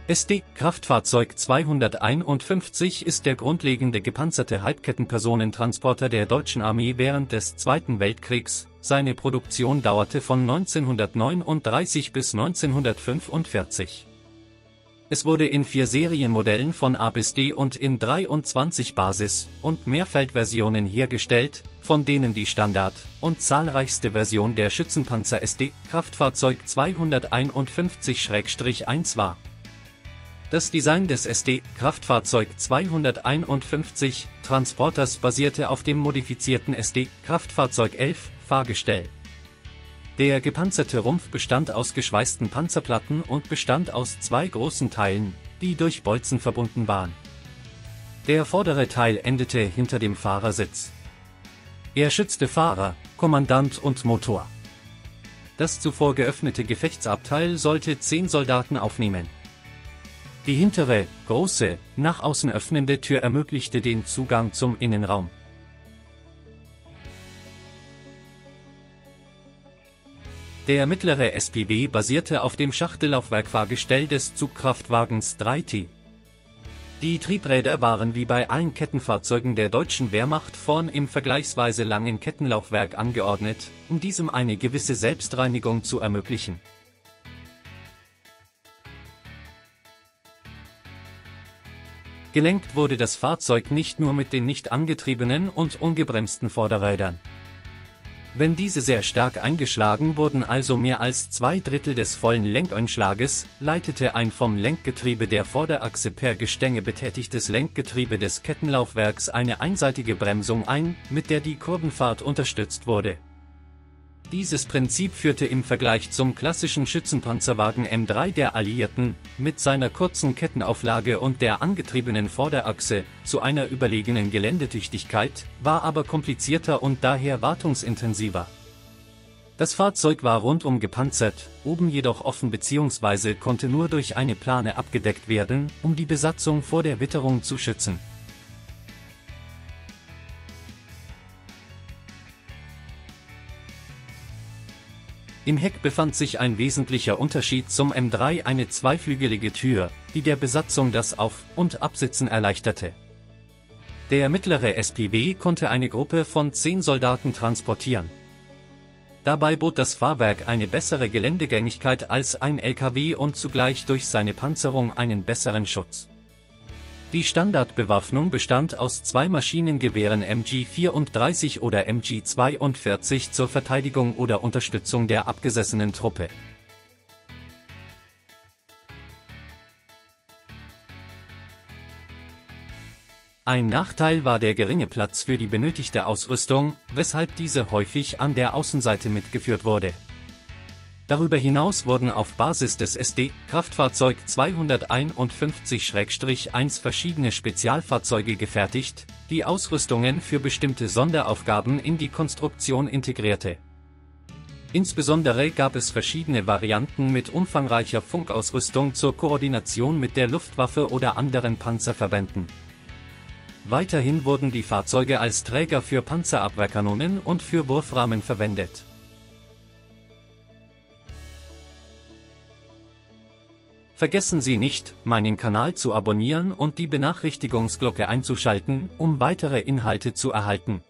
SD-Kraftfahrzeug 251 ist der grundlegende gepanzerte Halbkettenpersonentransporter der deutschen Armee während des Zweiten Weltkriegs. Seine Produktion dauerte von 1939 bis 1945. Es wurde in 4 Serienmodellen von A bis D und in 23 Basis- und Mehrfeldversionen hergestellt, von denen die Standard- und zahlreichste Version der Schützenpanzer SD-Kraftfahrzeug 251-1 war. Das Design des SD-Kraftfahrzeug 251 Transporters basierte auf dem modifizierten SD-Kraftfahrzeug 11 Fahrgestell. Der gepanzerte Rumpf bestand aus geschweißten Panzerplatten und bestand aus 2 großen Teilen, die durch Bolzen verbunden waren. Der vordere Teil endete hinter dem Fahrersitz. Er schützte Fahrer, Kommandant und Motor. Das zuvor geöffnete Gefechtsabteil sollte 10 Soldaten aufnehmen. Die hintere, große, nach außen öffnende Tür ermöglichte den Zugang zum Innenraum. Der mittlere SPW basierte auf dem Schachtellaufwerkfahrgestell des Zugkraftwagens 3T. Die Triebräder waren wie bei allen Kettenfahrzeugen der deutschen Wehrmacht vorn im vergleichsweise langen Kettenlaufwerk angeordnet, um diesem eine gewisse Selbstreinigung zu ermöglichen. Gelenkt wurde das Fahrzeug nicht nur mit den nicht angetriebenen und ungebremsten Vorderrädern. Wenn diese sehr stark eingeschlagen wurden, also mehr als 2/3 des vollen Lenkanschlages, leitete ein vom Lenkgetriebe der Vorderachse per Gestänge betätigtes Lenkgetriebe des Kettenlaufwerks eine einseitige Bremsung ein, mit der die Kurvenfahrt unterstützt wurde. Dieses Prinzip führte im Vergleich zum klassischen Schützenpanzerwagen M3 der Alliierten, mit seiner kurzen Kettenauflage und der angetriebenen Vorderachse, zu einer überlegenen Geländetüchtigkeit, war aber komplizierter und daher wartungsintensiver. Das Fahrzeug war rundum gepanzert, oben jedoch offen bzw. konnte nur durch eine Plane abgedeckt werden, um die Besatzung vor der Witterung zu schützen. Im Heck befand sich ein wesentlicher Unterschied zum M3, eine zweiflügelige Tür, die der Besatzung das Auf- und Absitzen erleichterte. Der mittlere SPW konnte eine Gruppe von 10 Soldaten transportieren. Dabei bot das Fahrwerk eine bessere Geländegängigkeit als ein LKW und zugleich durch seine Panzerung einen besseren Schutz. Die Standardbewaffnung bestand aus 2 Maschinengewehren MG34 oder MG42 zur Verteidigung oder Unterstützung der abgesessenen Truppe. Ein Nachteil war der geringe Platz für die benötigte Ausrüstung, weshalb diese häufig an der Außenseite mitgeführt wurde. Darüber hinaus wurden auf Basis des SD-Kraftfahrzeug 251-1 verschiedene Spezialfahrzeuge gefertigt, die Ausrüstungen für bestimmte Sonderaufgaben in die Konstruktion integrierte. Insbesondere gab es verschiedene Varianten mit umfangreicher Funkausrüstung zur Koordination mit der Luftwaffe oder anderen Panzerverbänden. Weiterhin wurden die Fahrzeuge als Träger für Panzerabwehrkanonen und für Wurfrahmen verwendet. Vergessen Sie nicht, meinen Kanal zu abonnieren und die Benachrichtigungsglocke einzuschalten, um weitere Inhalte zu erhalten.